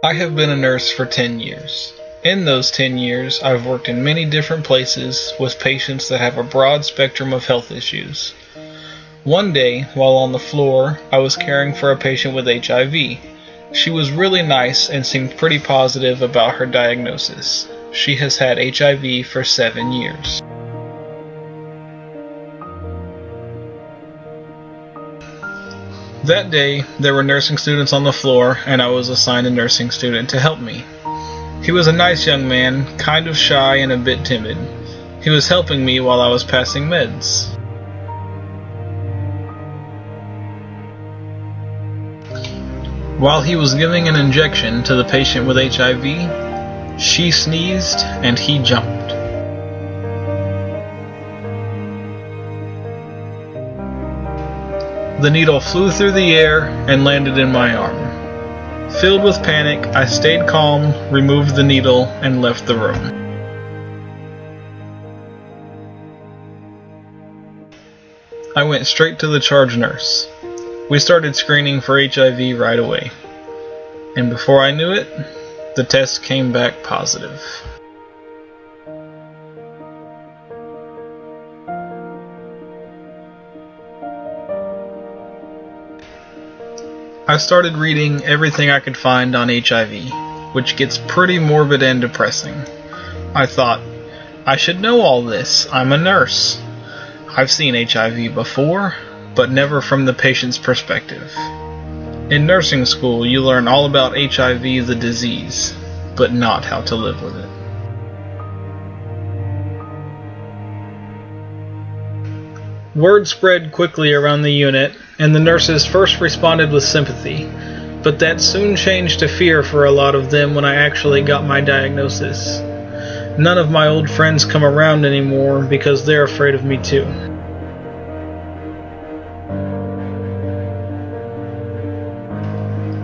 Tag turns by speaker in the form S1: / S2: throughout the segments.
S1: I have been a nurse for 10 years. In those 10 years, I've worked in many different places with patients that have a broad spectrum of health issues. One day, while on the floor, I was caring for a patient with HIV. She was really nice and seemed pretty positive about her diagnosis. She has had HIV for 7 years. That day, there were nursing students on the floor, and I was assigned a nursing student to help me. He was a nice young man, kind of shy and a bit timid. He was helping me while I was passing meds. While he was giving an injection to the patient with HIV, she sneezed and he jumped. The needle flew through the air and landed in my arm. Filled with panic, I stayed calm, removed the needle, and left the room. I went straight to the charge nurse. We started screening for HIV right away. And before I knew it, the test came back positive. I started reading everything I could find on HIV, which gets pretty morbid and depressing. I thought, I should know all this. I'm a nurse. I've seen HIV before, but never from the patient's perspective. In nursing school, you learn all about HIV, the disease, but not how to live with it. Word spread quickly around the unit, and the nurses first responded with sympathy, but that soon changed to fear for a lot of them when I actually got my diagnosis. None of my old friends come around anymore because they're afraid of me too.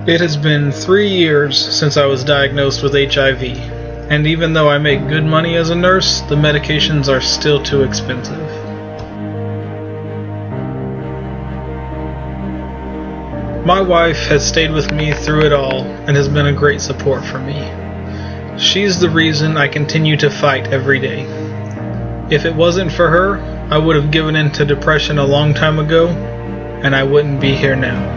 S1: It has been 3 years since I was diagnosed with HIV, and even though I make good money as a nurse, the medications are still too expensive. My wife has stayed with me through it all and has been a great support for me. She's the reason I continue to fight every day. If it wasn't for her, I would have given in to depression a long time ago, and I wouldn't be here now.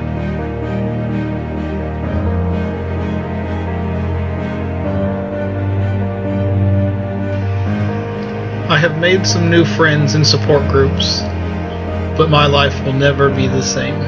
S1: I have made some new friends in support groups, but my life will never be the same.